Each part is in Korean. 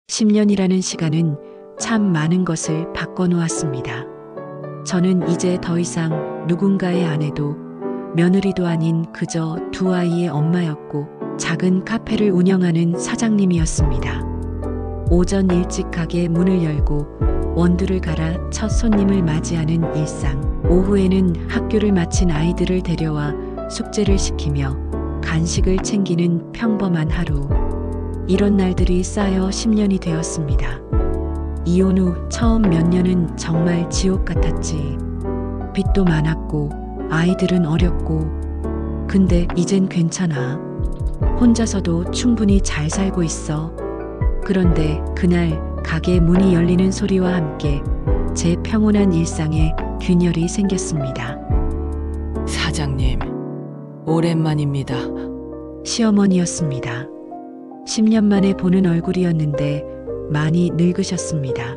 10년이라는 시간은 참 많은 것을 바꿔놓았습니다. 저는 이제 더 이상 누군가의 아내도 며느리도 아닌 그저 두 아이의 엄마였고 작은 카페를 운영하는 사장님이었습니다. 오전 일찍 가게 문을 열고 원두를 갈아 첫 손님을 맞이하는 일상. 오후에는 학교를 마친 아이들을 데려와 숙제를 시키며 간식을 챙기는 평범한 하루. 이런 날들이 쌓여 10년이 되었습니다. 이혼 후 처음 몇 년은 정말 지옥 같았지. 빚도 많았고 아이들은 어렸고. 근데 이젠 괜찮아. 혼자서도 충분히 잘 살고 있어. 그런데 그날 가게 문이 열리는 소리와 함께 제 평온한 일상에 균열이 생겼습니다. 사장님, 오랜만입니다. 시어머니였습니다. 10년 만에 보는 얼굴이었는데 많이 늙으셨습니다.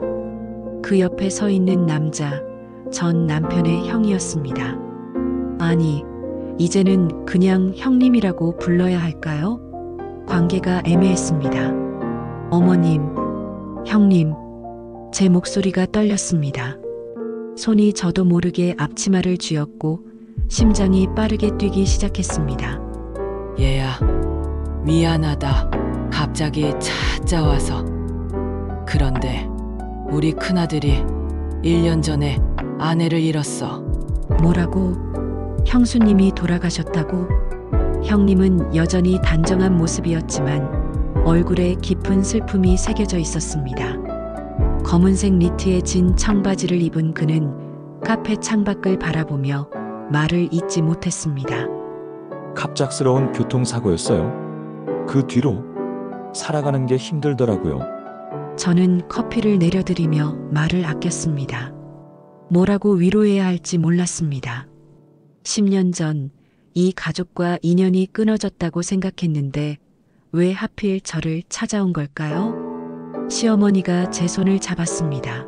그 옆에 서 있는 남자, 전 남편의 형이었습니다. 아니, 이제는 그냥 형님이라고 불러야 할까요? 관계가 애매했습니다. 어머님, 형님, 제 목소리가 떨렸습니다. 손이 저도 모르게 앞치마를 쥐었고 심장이 빠르게 뛰기 시작했습니다. 얘야, 미안하다. 갑자기 찾아와서. 그런데 우리 큰아들이 1년 전에 아내를 잃었어. 뭐라고? 형수님이 돌아가셨다고? 형님은 여전히 단정한 모습이었지만 얼굴에 깊은 슬픔이 새겨져 있었습니다. 검은색 니트에 진 청바지를 입은 그는 카페 창밖을 바라보며 말을 잇지 못했습니다. 갑작스러운 교통사고였어요. 그 뒤로 살아가는 게 힘들더라고요. 저는 커피를 내려드리며 말을 아꼈습니다. 뭐라고 위로해야 할지 몰랐습니다. 10년 전 이 가족과 인연이 끊어졌다고 생각했는데 왜 하필 저를 찾아온 걸까요? 시어머니가 제 손을 잡았습니다.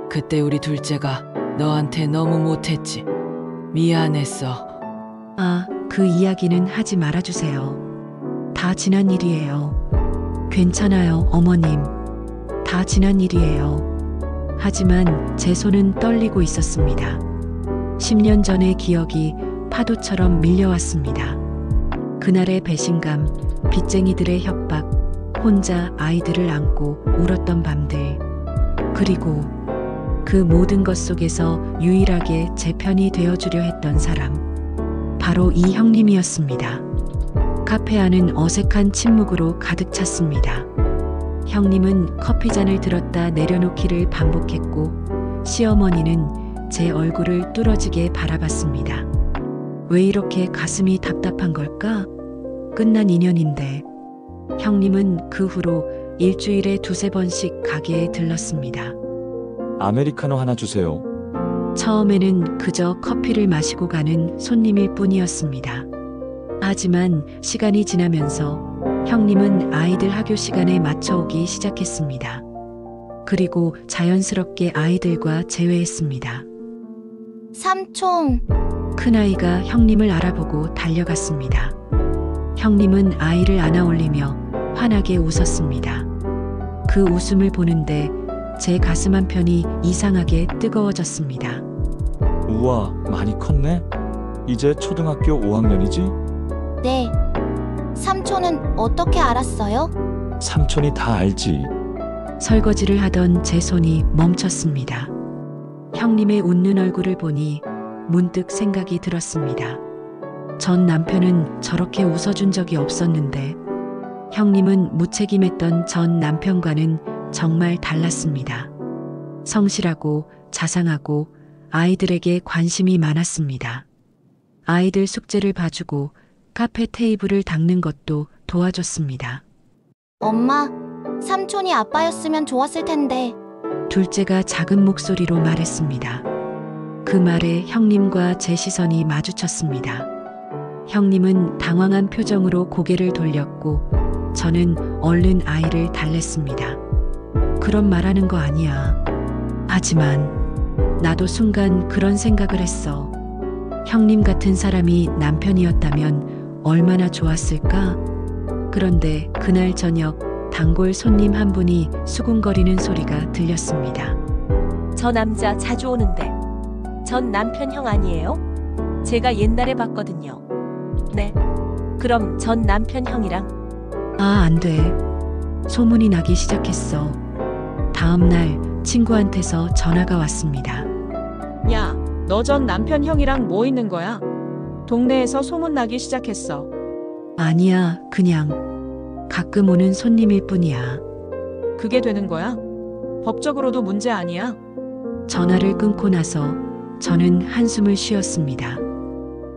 그때 우리 둘째가 너한테 너무 못했지. 미안했어. 아, 그 이야기는 하지 말아주세요. 다 지난 일이에요. 괜찮아요, 어머님. 다 지난 일이에요. 하지만 제 손은 떨리고 있었습니다. 10년 전의 기억이 파도처럼 밀려왔습니다. 그날의 배신감, 빚쟁이들의 협박, 혼자 아이들을 안고 울었던 밤들. 그리고 그 모든 것 속에서 유일하게 제 편이 되어주려 했던 사람. 바로 이 형님이었습니다. 카페 안은 어색한 침묵으로 가득 찼습니다. 형님은 커피잔을 들었다 내려놓기를 반복했고 시어머니는 제 얼굴을 뚫어지게 바라봤습니다. 왜 이렇게 가슴이 답답한 걸까? 끝난 인연인데. 형님은 그 후로 일주일에 두세 번씩 가게에 들렀습니다. 아메리카노 하나 주세요. 처음에는 그저 커피를 마시고 가는 손님일 뿐이었습니다. 하지만 시간이 지나면서 형님은 아이들 학교 시간에 맞춰 오기 시작했습니다. 그리고 자연스럽게 아이들과 재회했습니다. 삼촌, 큰아이가 형님을 알아보고 달려갔습니다. 형님은 아이를 안아 올리며 환하게 웃었습니다. 그 웃음을 보는데 제 가슴 한편이 이상하게 뜨거워졌습니다. 우와, 많이 컸네. 이제 초등학교 5학년이지? 네. 삼촌은 어떻게 알았어요? 삼촌이 다 알지. 설거지를 하던 제 손이 멈췄습니다. 형님의 웃는 얼굴을 보니 문득 생각이 들었습니다. 전 남편은 저렇게 웃어준 적이 없었는데 형님은 무책임했던 전 남편과는 정말 달랐습니다. 성실하고 자상하고 아이들에게 관심이 많았습니다. 아이들 숙제를 봐주고 카페 테이블을 닦는 것도 도와줬습니다. 엄마, 삼촌이 아빠였으면 좋았을 텐데. 둘째가 작은 목소리로 말했습니다. 그 말에 형님과 제 시선이 마주쳤습니다. 형님은 당황한 표정으로 고개를 돌렸고 저는 얼른 아이를 달랬습니다. 그런 말하는 거 아니야. 하지만 나도 순간 그런 생각을 했어. 형님 같은 사람이 남편이었다면 얼마나 좋았을까? 그런데 그날 저녁 단골 손님 한 분이 수군거리는 소리가 들렸습니다. 저 남자 자주 오는데 전 남편 형 아니에요? 제가 옛날에 봤거든요. 네. 그럼 전 남편 형이랑 아, 안 돼. 소문이 나기 시작했어. 다음 날 친구한테서 전화가 왔습니다. 야, 너 전 남편 형이랑 뭐 있는 거야? 동네에서 소문나기 시작했어. 아니야, 그냥 가끔 오는 손님일 뿐이야. 그게 되는 거야? 법적으로도 문제 아니야? 전화를 끊고 나서 저는 한숨을 쉬었습니다.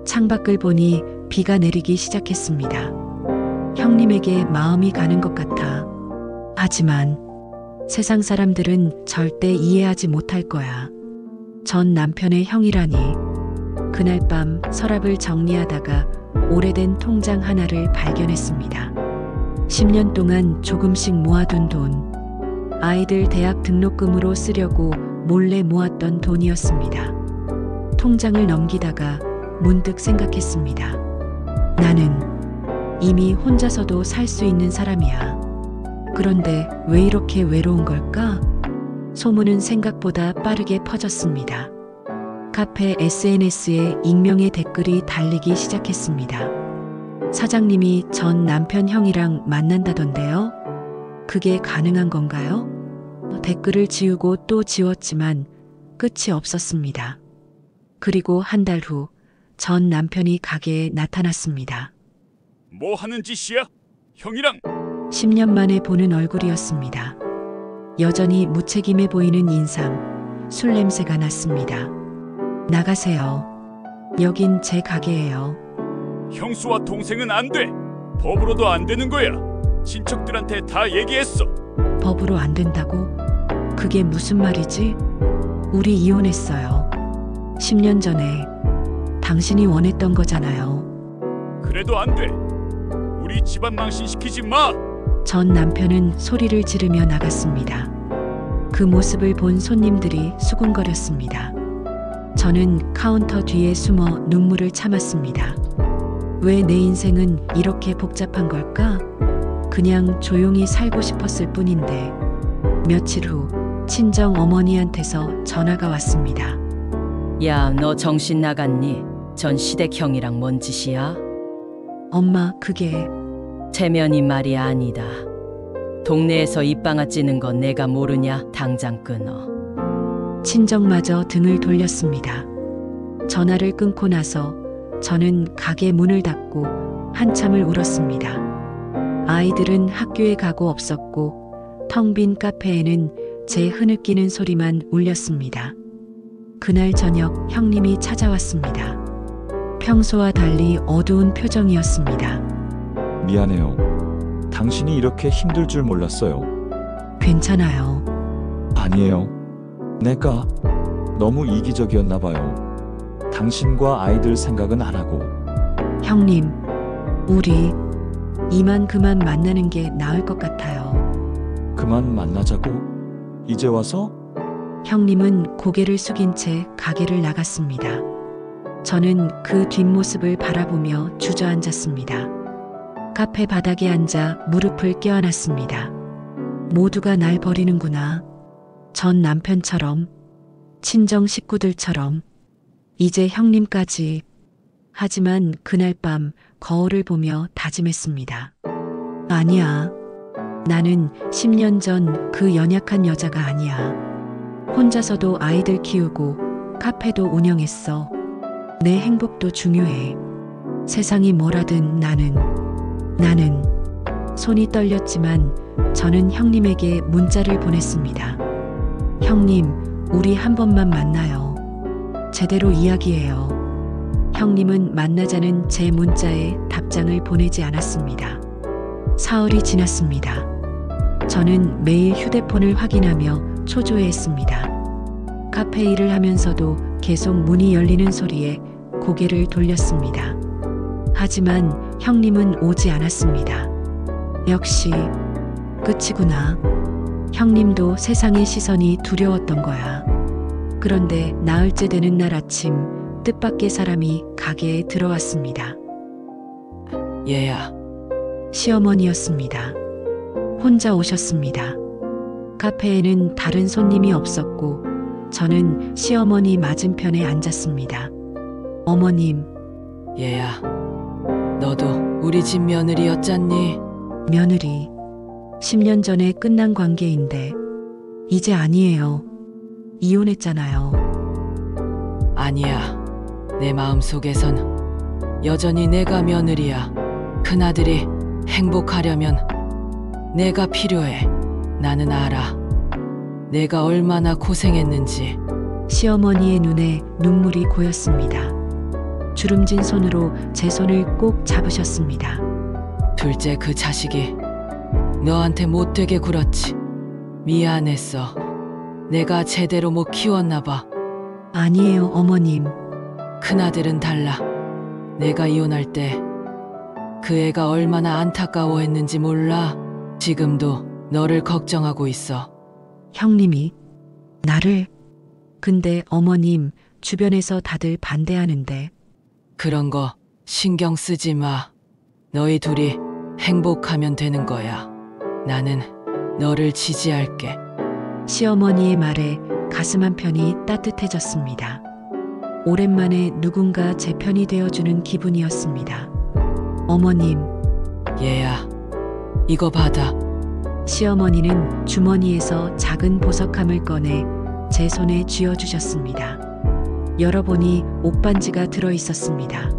창밖을 보니 비가 내리기 시작했습니다. 형님에게 마음이 가는 것 같아. 하지만 세상 사람들은 절대 이해하지 못할 거야. 전 남편의 형이라니. 그날 밤 서랍을 정리하다가 오래된 통장 하나를 발견했습니다. 10년 동안 조금씩 모아둔 돈. 아이들 대학 등록금으로 쓰려고 몰래 모았던 돈이었습니다. 통장을 넘기다가 문득 생각했습니다. 나는 이미 혼자서도 살 수 있는 사람이야. 그런데 왜 이렇게 외로운 걸까? 소문은 생각보다 빠르게 퍼졌습니다. 카페 SNS에 익명의 댓글이 달리기 시작했습니다. 사장님이 전 남편 형이랑 만난다던데요? 그게 가능한 건가요? 댓글을 지우고 또 지웠지만 끝이 없었습니다. 그리고 한 달 후 전 남편이 가게에 나타났습니다. 뭐 하는 짓이야? 형이랑 10년 만에 보는 얼굴이었습니다. 여전히 무책임해 보이는 인상, 술 냄새가 났습니다. 나가세요. 여긴 제 가게예요. 형수와 동생은 안 돼. 법으로도 안 되는 거야. 친척들한테 다 얘기했어. 법으로 안 된다고? 그게 무슨 말이지? 우리 이혼했어요. 10년 전에 당신이 원했던 거잖아요. 그래도 안 돼. 우리 집안 망신시키지 마. 전 남편은 소리를 지르며 나갔습니다. 그 모습을 본 손님들이 수군거렸습니다. 저는 카운터 뒤에 숨어 눈물을 참았습니다. 왜 내 인생은 이렇게 복잡한 걸까? 그냥 조용히 살고 싶었을 뿐인데. 며칠 후 친정 어머니한테서 전화가 왔습니다. 야, 너 정신 나갔니? 전 시댁 형이랑 뭔 짓이야? 엄마, 그게 체면이 말이 아니다. 동네에서 입방아 찌는 건 내가 모르냐? 당장 끊어. 친정마저 등을 돌렸습니다. 전화를 끊고 나서 저는 가게 문을 닫고 한참을 울었습니다. 아이들은 학교에 가고 없었고 텅 빈 카페에는 제 흐느끼는 소리만 울렸습니다. 그날 저녁 형님이 찾아왔습니다. 평소와 달리 어두운 표정이었습니다. 미안해요. 당신이 이렇게 힘들 줄 몰랐어요. 괜찮아요. 아니에요. 내가 너무 이기적이었나 봐요. 당신과 아이들 생각은 안 하고. 형님, 우리 이만 그만 만나는 게 나을 것 같아요. 그만 만나자고? 이제 와서? 형님은 고개를 숙인 채 가게를 나갔습니다. 저는 그 뒷모습을 바라보며 주저앉았습니다. 카페 바닥에 앉아 무릎을 껴안았습니다. 모두가 날 버리는구나. 전 남편처럼, 친정 식구들처럼, 이제 형님까지. 하지만 그날 밤 거울을 보며 다짐했습니다. 아니야. 나는 10년 전 그 연약한 여자가 아니야. 혼자서도 아이들 키우고 카페도 운영했어. 내 행복도 중요해. 세상이 뭐라든 나는 손이 떨렸지만 저는 형님에게 문자를 보냈습니다. 형님, 우리 한 번만 만나요. 제대로 이야기해요. 형님은 만나자는 제 문자에 답장을 보내지 않았습니다. 사흘이 지났습니다. 저는 매일 휴대폰을 확인하며 초조해했습니다. 카페 일을 하면서도 계속 문이 열리는 소리에 고개를 돌렸습니다. 하지만 형님은 오지 않았습니다. 역시 끝이구나. 형님도 세상의 시선이 두려웠던 거야. 그런데 나흘째 되는 날 아침 뜻밖의 사람이 가게에 들어왔습니다. 얘야, 시어머니였습니다. 혼자 오셨습니다. 카페에는 다른 손님이 없었고 저는 시어머니 맞은편에 앉았습니다. 어머님, 얘야, 너도 우리 집 며느리였잖니? 며느리. 10년 전에 끝난 관계인데 이제 아니에요. 이혼했잖아요. 아니야. 내 마음속에선 여전히 내가 며느리야. 큰아들이 행복하려면 내가 필요해. 나는 알아. 내가 얼마나 고생했는지. 시어머니의 눈에 눈물이 고였습니다. 주름진 손으로 제 손을 꼭 잡으셨습니다. 둘째 그 자식이 너한테 못되게 굴었지. 미안했어. 내가 제대로 못 키웠나 봐. 아니에요, 어머님. 큰아들은 달라. 내가 이혼할 때 그 애가 얼마나 안타까워했는지 몰라. 지금도 너를 걱정하고 있어. 형님이 나를. 근데 어머님, 주변에서 다들 반대하는데. 그런 거 신경 쓰지 마. 너희 둘이 행복하면 되는 거야. 나는 너를 지지할게. 시어머니의 말에 가슴 한편이 따뜻해졌습니다. 오랜만에 누군가 제 편이 되어주는 기분이었습니다. 어머님, 얘야, 이거 받아. 시어머니는 주머니에서 작은 보석함을 꺼내 제 손에 쥐어주셨습니다. 열어보니 옷반지가 들어있었습니다.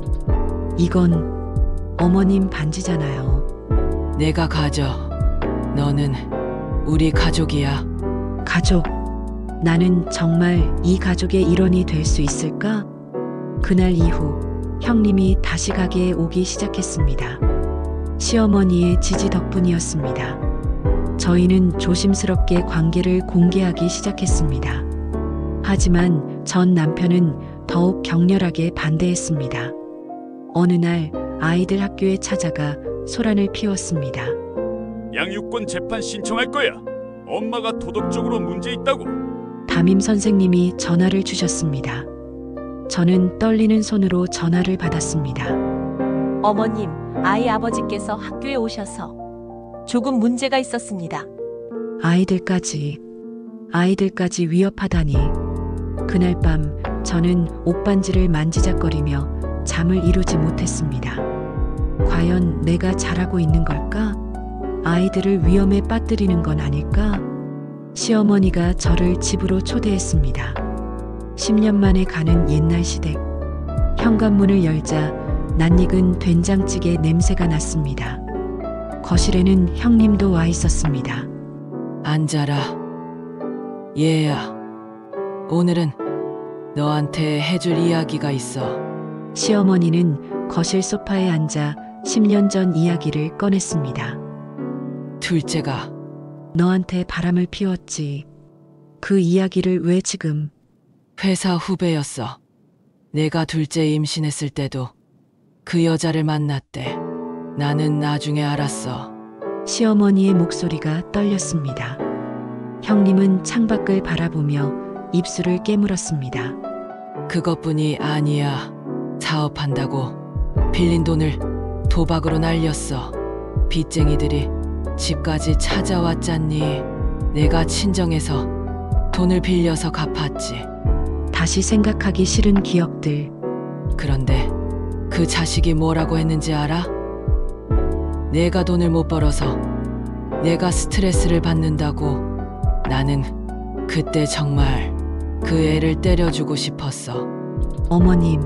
이건 어머님 반지잖아요. 내가 가져. 너는 우리 가족이야. 가족. 나는 정말 이 가족의 일원이 될 수 있을까? 그날 이후 형님이 다시 가게에 오기 시작했습니다. 시어머니의 지지 덕분이었습니다. 저희는 조심스럽게 관계를 공개하기 시작했습니다. 하지만 전 남편은 더욱 격렬하게 반대했습니다. 어느 날 아이들 학교에 찾아가 소란을 피웠습니다. 양육권 재판 신청할 거야. 엄마가 도덕적으로 문제 있다고. 담임 선생님이 전화를 주셨습니다. 저는 떨리는 손으로 전화를 받았습니다. 어머님, 아이 아버지께서 학교에 오셔서 조금 문제가 있었습니다. 아이들까지 위협하다니. 그날 밤 저는 옷반지를 만지작거리며 잠을 이루지 못했습니다. 과연 내가 잘하고 있는 걸까? 아이들을 위험에 빠뜨리는 건 아닐까? 시어머니가 저를 집으로 초대했습니다. 10년 만에 가는 옛날 시댁. 현관문을 열자 낯익은 된장찌개 냄새가 났습니다. 거실에는 형님도 와 있었습니다. 앉아라. 얘야, 오늘은 너한테 해줄 이야기가 있어. 시어머니는 거실 소파에 앉아 10년 전 이야기를 꺼냈습니다. 둘째가 너한테 바람을 피웠지. 그 이야기를 왜 지금? 회사 후배였어. 내가 둘째 임신했을 때도 그 여자를 만났대. 나는 나중에 알았어. 시어머니의 목소리가 떨렸습니다. 형님은 창밖을 바라보며 입술을 깨물었습니다. 그것뿐이 아니야. 사업한다고 빌린 돈을 도박으로 날렸어. 빚쟁이들이 집까지 찾아왔잖니. 내가 친정에서 돈을 빌려서 갚았지. 다시 생각하기 싫은 기억들. 그런데 그 자식이 뭐라고 했는지 알아? 내가 돈을 못 벌어서 내가 스트레스를 받는다고. 나는 그때 정말 그 애를 때려주고 싶었어. 어머님,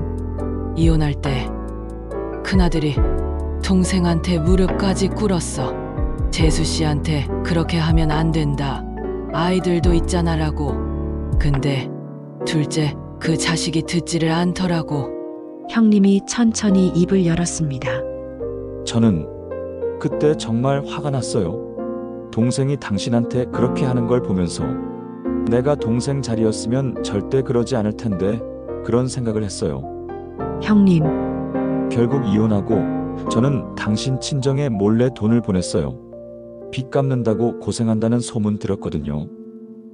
이혼할 때 큰아들이 동생한테 무릎까지 꿇었어. 재수 씨한테 그렇게 하면 안 된다. 아이들도 있잖아라고. 근데 둘째 그 자식이 듣지를 않더라고. 형님이 천천히 입을 열었습니다. 저는 그때 정말 화가 났어요. 동생이 당신한테 그렇게 하는 걸 보면서 내가 동생 자리였으면 절대 그러지 않을 텐데 그런 생각을 했어요. 형님, 결국 이혼하고 저는 당신 친정에 몰래 돈을 보냈어요. 빚 갚는다고 고생한다는 소문 들었거든요.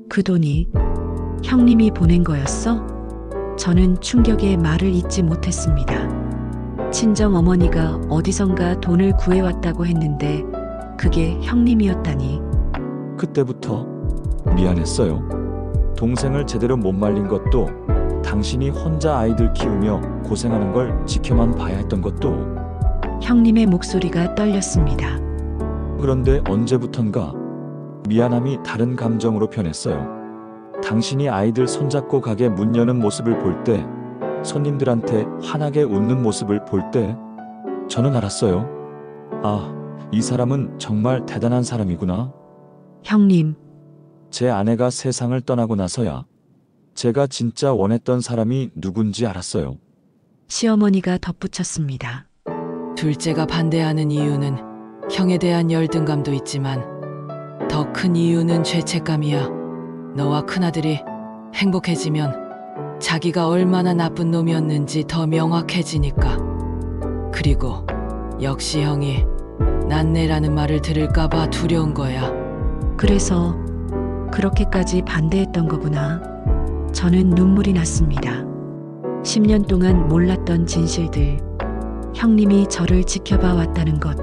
그 돈이 형님이 보낸 거였어? 저는 충격에 말을 잇지 못했습니다. 친정 어머니가 어디선가 돈을 구해왔다고 했는데 그게 형님이었다니. 그때부터 미안했어요. 동생을 제대로 못 말린 것도, 당신이 혼자 아이들 키우며 고생하는 걸 지켜만 봐야 했던 것도. 형님의 목소리가 떨렸습니다. 그런데 언제부턴가 미안함이 다른 감정으로 변했어요. 당신이 아이들 손잡고 가게 문 여는 모습을 볼 때, 손님들한테 환하게 웃는 모습을 볼 때 저는 알았어요. 아, 이 사람은 정말 대단한 사람이구나. 형님, 제 아내가 세상을 떠나고 나서야 제가 진짜 원했던 사람이 누군지 알았어요. 시어머니가 덧붙였습니다. 둘째가 반대하는 이유는 형에 대한 열등감도 있지만 더 큰 이유는 죄책감이야. 너와 큰아들이 행복해지면 자기가 얼마나 나쁜 놈이었는지 더 명확해지니까. 그리고 역시 형이 난내라는 말을 들을까봐 두려운 거야. 그래서 그렇게까지 반대했던 거구나. 저는 눈물이 났습니다. 10년 동안 몰랐던 진실들, 형님이 저를 지켜봐 왔다는 것,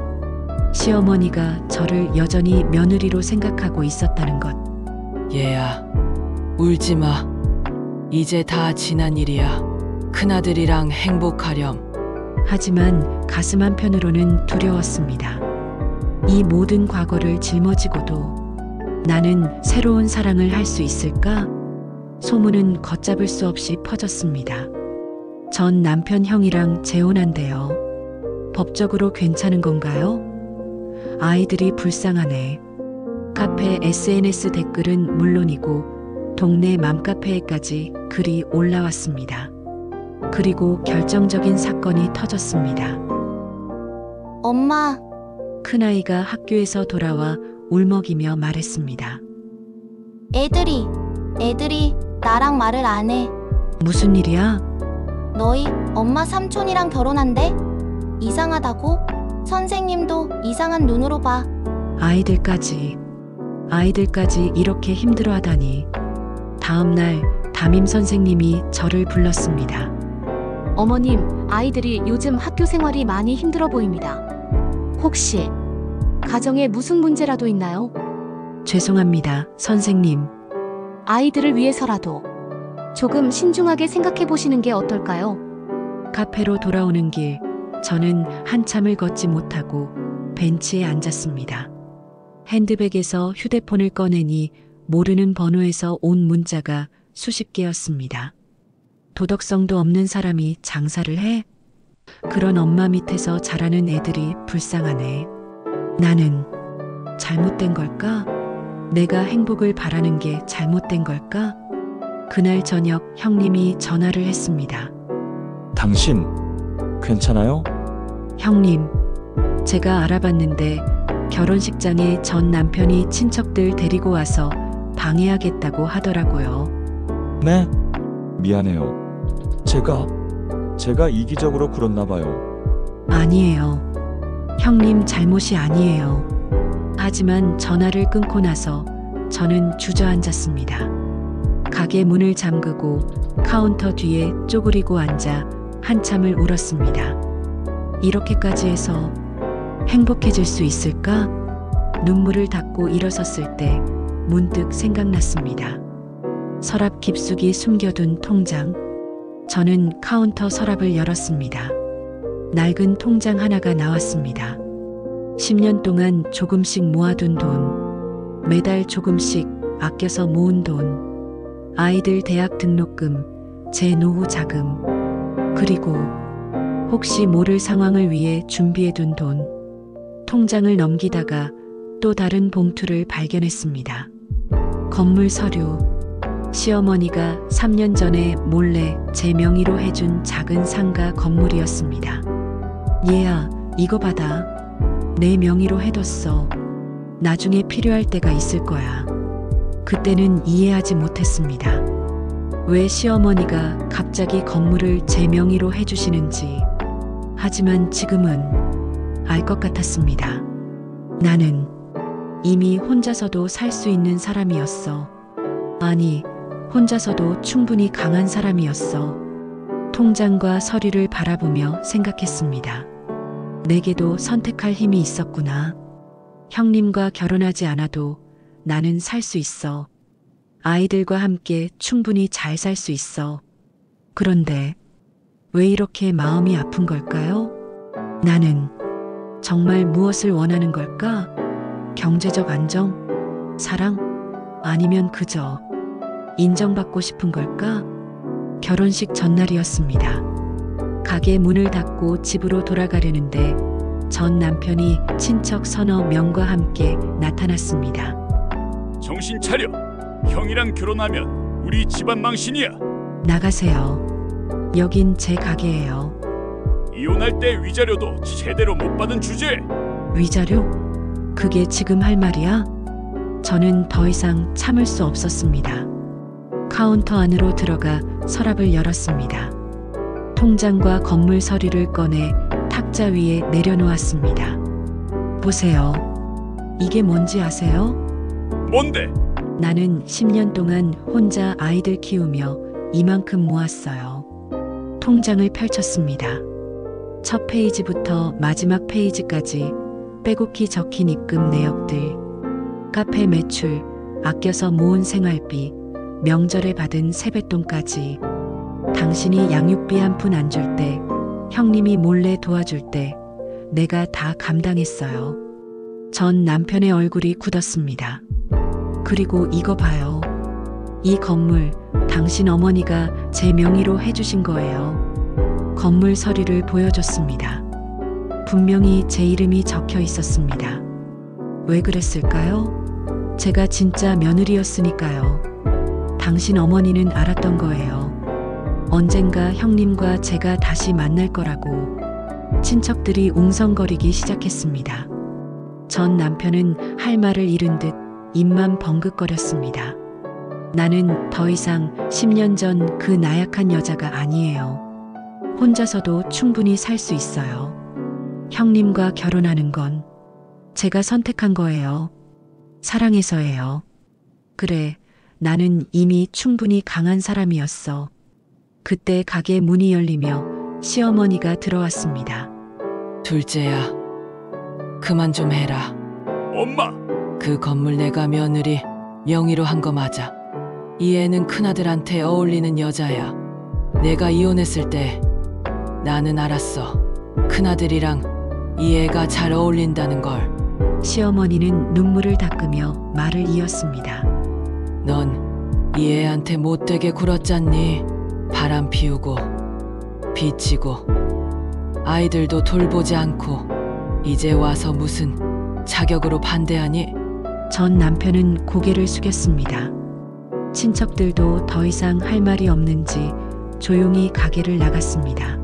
시어머니가 저를 여전히 며느리로 생각하고 있었다는 것. 얘야, 울지 마. 이제 다 지난 일이야. 큰아들이랑 행복하렴. 하지만 가슴 한편으로는 두려웠습니다. 이 모든 과거를 짊어지고도 나는 새로운 사랑을 할 수 있을까? 소문은 걷잡을 수 없이 퍼졌습니다. 전 남편 형이랑 재혼한대요. 법적으로 괜찮은 건가요? 아이들이 불쌍하네. 카페 SNS 댓글은 물론이고 동네 맘카페에까지 글이 올라왔습니다. 그리고 결정적인 사건이 터졌습니다. 엄마, 큰아이가 학교에서 돌아와 울먹이며 말했습니다. 애들이 나랑 말을 안 해. 무슨 일이야? 너희 엄마 삼촌이랑 결혼한대? 이상하다고? 선생님도 이상한 눈으로 봐. 아이들까지 이렇게 힘들어하다니. 다음 날 담임 선생님이 저를 불렀습니다. 어머님, 아이들이 요즘 학교 생활이 많이 힘들어 보입니다. 혹시 가정에 무슨 문제라도 있나요? 죄송합니다, 선생님. 아이들을 위해서라도 조금 신중하게 생각해 보시는 게 어떨까요? 카페로 돌아오는 길, 저는 한참을 걷지 못하고 벤치에 앉았습니다. 핸드백에서 휴대폰을 꺼내니 모르는 번호에서 온 문자가 수십 개였습니다. 도덕성도 없는 사람이 장사를 해? 그런 엄마 밑에서 자라는 애들이 불쌍하네. 나는 잘못된 걸까? 내가 행복을 바라는 게 잘못된 걸까? 그날 저녁 형님이 전화를 했습니다. 당신 괜찮아요? 형님, 제가 알아봤는데 결혼식장에 전 남편이 친척들 데리고 와서 방해하겠다고 하더라고요. 네? 미안해요. 제가 이기적으로 그랬나 봐요. 아니에요. 형님 잘못이 아니에요. 하지만 전화를 끊고 나서 저는 주저앉았습니다. 가게 문을 잠그고 카운터 뒤에 쪼그리고 앉아 한참을 울었습니다. 이렇게까지 해서 행복해질 수 있을까? 눈물을 닦고 일어섰을 때 문득 생각났습니다. 서랍 깊숙이 숨겨둔 통장. 저는 카운터 서랍을 열었습니다. 낡은 통장 하나가 나왔습니다. 10년 동안 조금씩 모아둔 돈, 매달 조금씩 아껴서 모은 돈, 아이들 대학 등록금, 제 노후 자금, 그리고 혹시 모를 상황을 위해 준비해둔 돈. 통장을 넘기다가 또 다른 봉투를 발견했습니다. 건물 서류. 시어머니가 3년 전에 몰래 제 명의로 해준 작은 상가 건물이었습니다. 얘야, 이거 받아. 내 명의로 해뒀어. 나중에 필요할 때가 있을 거야. 그때는 이해하지 못했습니다. 왜 시어머니가 갑자기 건물을 제 명의로 해주시는지. 하지만 지금은 알 것 같았습니다. 나는 이미 혼자서도 살 수 있는 사람이었어. 아니, 혼자서도 충분히 강한 사람이었어. 통장과 서류를 바라보며 생각했습니다. 내게도 선택할 힘이 있었구나. 형님과 결혼하지 않아도 나는 살 수 있어. 아이들과 함께 충분히 잘 살 수 있어. 그런데 왜 이렇게 마음이 아픈 걸까요? 나는 정말 무엇을 원하는 걸까? 경제적 안정? 사랑? 아니면 그저 인정받고 싶은 걸까? 결혼식 전날이었습니다. 가게 문을 닫고 집으로 돌아가려는데 전 남편이 친척 서너 명과 함께 나타났습니다. 정신 차려. 형이랑 결혼하면 우리 집안 망신이야. 나가세요. 여긴 제 가게예요. 이혼할 때 위자료도 제대로 못 받은 주제에 위자료? 그게 지금 할 말이야? 저는 더 이상 참을 수 없었습니다. 카운터 안으로 들어가 서랍을 열었습니다. 통장과 건물 서류를 꺼내 탁자 위에 내려놓았습니다. 보세요. 이게 뭔지 아세요? 뭔데? 나는 10년 동안 혼자 아이들 키우며 이만큼 모았어요. 통장을 펼쳤습니다. 첫 페이지부터 마지막 페이지까지 빼곡히 적힌 입금 내역들, 카페 매출, 아껴서 모은 생활비, 명절에 받은 세뱃돈까지. 당신이 양육비 한 푼 안 줄 때, 형님이 몰래 도와줄 때 내가 다 감당했어요. 전 남편의 얼굴이 굳었습니다. 그리고 이거 봐요. 이 건물 당신 어머니가 제 명의로 해주신 거예요. 건물 서류를 보여줬습니다. 분명히 제 이름이 적혀 있었습니다. 왜 그랬을까요? 제가 진짜 며느리였으니까요. 당신 어머니는 알았던 거예요. 언젠가 형님과 제가 다시 만날 거라고. 친척들이 웅성거리기 시작했습니다. 전 남편은 할 말을 잃은 듯 입만 벙긋거렸습니다. 나는 더 이상 10년 전 그 나약한 여자가 아니에요. 혼자서도 충분히 살 수 있어요. 형님과 결혼하는 건 제가 선택한 거예요. 사랑해서예요. 그래, 나는 이미 충분히 강한 사람이었어. 그때 가게 문이 열리며 시어머니가 들어왔습니다. 둘째야, 그만 좀 해라. 엄마, 그 건물 내가 며느리 명의로 한 거 맞아. 이 애는 큰아들한테 어울리는 여자야. 내가 이혼했을 때 나는 알았어. 큰아들이랑 이 애가 잘 어울린다는 걸. 시어머니는 눈물을 닦으며 말을 이었습니다. 넌 이 애한테 못되게 굴었잖니. 바람 피우고 빚지고 아이들도 돌보지 않고 이제 와서 무슨 자격으로 반대하니? 전 남편은 고개를 숙였습니다. 친척들도 더 이상 할 말이 없는지 조용히 가게를 나갔습니다.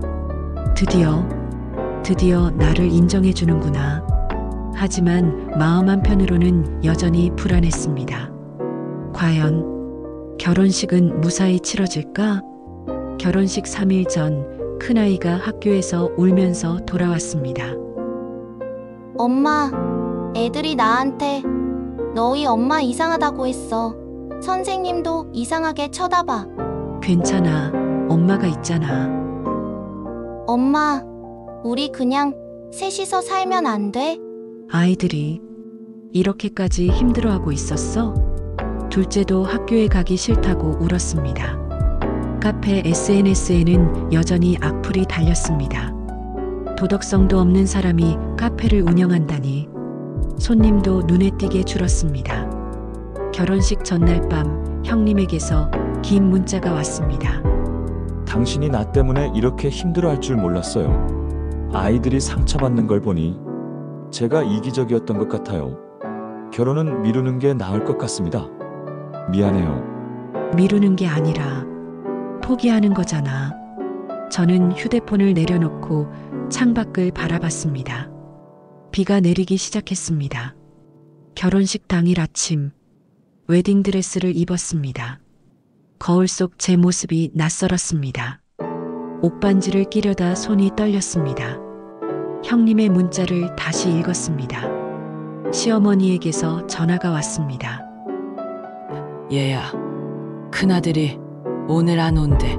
드디어 나를 인정해 주는구나. 하지만 마음 한편으로는 여전히 불안했습니다. 과연 결혼식은 무사히 치러질까? 결혼식 3일 전 큰아이가 학교에서 울면서 돌아왔습니다. 엄마, 애들이 나한테 너희 엄마 이상하다고 했어. 선생님도 이상하게 쳐다봐. 괜찮아. 엄마가 있잖아. 엄마, 우리 그냥 셋이서 살면 안 돼? 아이들이 이렇게까지 힘들어하고 있었어? 둘째도 학교에 가기 싫다고 울었습니다. 카페 SNS에는 여전히 악플이 달렸습니다. 도덕성도 없는 사람이 카페를 운영한다니. 손님도 눈에 띄게 줄었습니다. 결혼식 전날 밤 형님에게서 긴 문자가 왔습니다. 당신이 나 때문에 이렇게 힘들어할 줄 몰랐어요. 아이들이 상처받는 걸 보니 제가 이기적이었던 것 같아요. 결혼은 미루는 게 나을 것 같습니다. 미안해요. 미루는 게 아니라 포기하는 거잖아. 저는 휴대폰을 내려놓고 창밖을 바라봤습니다. 비가 내리기 시작했습니다. 결혼식 당일 아침 웨딩드레스를 입었습니다. 거울 속 제 모습이 낯설었습니다. 옷반지를 끼려다 손이 떨렸습니다. 형님의 문자를 다시 읽었습니다. 시어머니에게서 전화가 왔습니다. 얘야, 큰아들이 오늘 안 온대.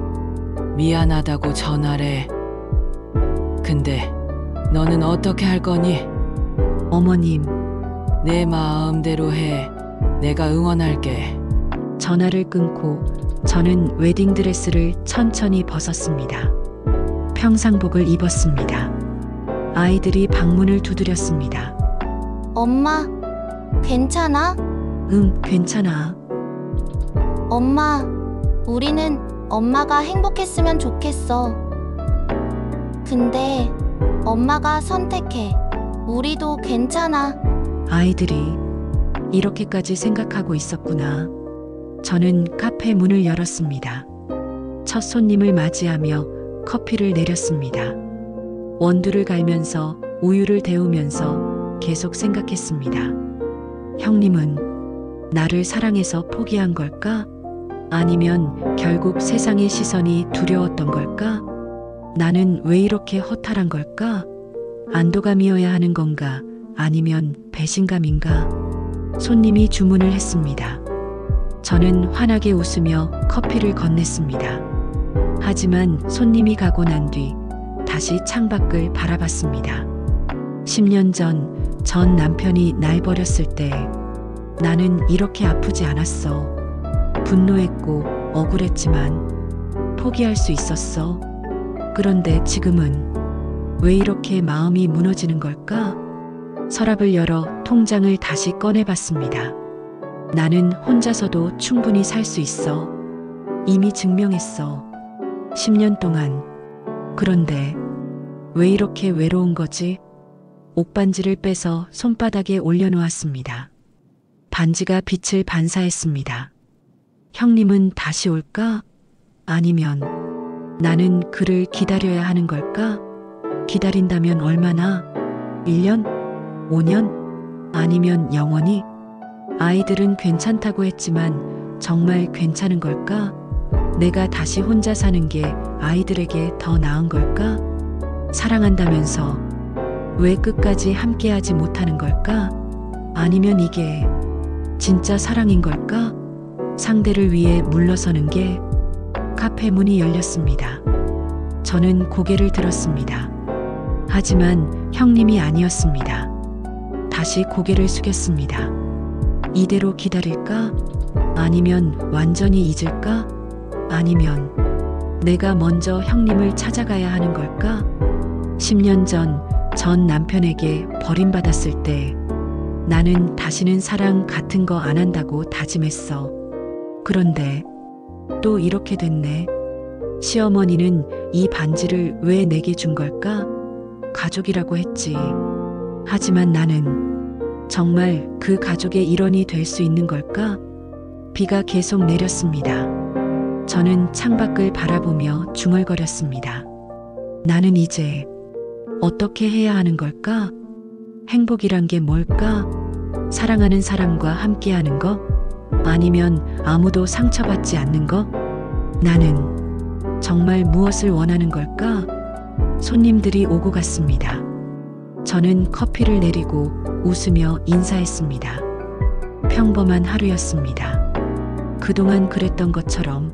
미안하다고 전화래. 근데 너는 어떻게 할 거니? 어머님, 내 마음대로 해. 내가 응원할게. 전화를 끊고 저는 웨딩드레스를 천천히 벗었습니다. 평상복을 입었습니다. 아이들이 방문을 두드렸습니다. 엄마, 괜찮아? 응, 괜찮아. 엄마, 우리는 엄마가 행복했으면 좋겠어. 근데 엄마가 선택해. 우리도 괜찮아. 아이들이 이렇게까지 생각하고 있었구나. 저는 카페 문을 열었습니다. 첫 손님을 맞이하며 커피를 내렸습니다. 원두를 갈면서 우유를 데우면서 계속 생각했습니다. 형님은 나를 사랑해서 포기한 걸까? 아니면 결국 세상의 시선이 두려웠던 걸까? 나는 왜 이렇게 허탈한 걸까? 안도감이어야 하는 건가? 아니면 배신감인가? 손님이 주문을 했습니다. 저는 환하게 웃으며 커피를 건넸습니다. 하지만 손님이 가고 난 뒤 다시 창밖을 바라봤습니다. 10년 전 남편이 날 버렸을 때 나는 이렇게 아프지 않았어. 분노했고 억울했지만 포기할 수 있었어. 그런데 지금은 왜 이렇게 마음이 무너지는 걸까? 서랍을 열어 통장을 다시 꺼내봤습니다. 나는 혼자서도 충분히 살 수 있어. 이미 증명했어. 10년 동안. 그런데 왜 이렇게 외로운 거지? 옷반지를 빼서 손바닥에 올려놓았습니다. 반지가 빛을 반사했습니다. 형님은 다시 올까? 아니면 나는 그를 기다려야 하는 걸까? 기다린다면 얼마나? 1년? 5년? 아니면 영원히? 아이들은 괜찮다고 했지만 정말 괜찮은 걸까? 내가 다시 혼자 사는 게 아이들에게 더 나은 걸까? 사랑한다면서 왜 끝까지 함께하지 못하는 걸까? 아니면 이게 진짜 사랑인 걸까? 상대를 위해 물러서는 게. 카페 문이 열렸습니다. 저는 고개를 들었습니다. 하지만 형님이 아니었습니다. 다시 고개를 숙였습니다. 이대로 기다릴까? 아니면 완전히 잊을까? 아니면 내가 먼저 형님을 찾아가야 하는 걸까? 10년 전 남편에게 버림받았을 때 나는 다시는 사랑 같은 거 안 한다고 다짐했어. 그런데 또 이렇게 됐네. 시어머니는 이 반지를 왜 내게 준 걸까? 가족이라고 했지. 하지만 나는 정말 그 가족의 일원이 될 수 있는 걸까? 비가 계속 내렸습니다. 저는 창밖을 바라보며 중얼거렸습니다. 나는 이제 어떻게 해야 하는 걸까? 행복이란 게 뭘까? 사랑하는 사람과 함께하는 거? 아니면 아무도 상처받지 않는 거? 나는 정말 무엇을 원하는 걸까? 손님들이 오고 갔습니다. 저는 커피를 내리고 웃으며 인사했습니다. 평범한 하루였습니다. 그동안 그랬던 것처럼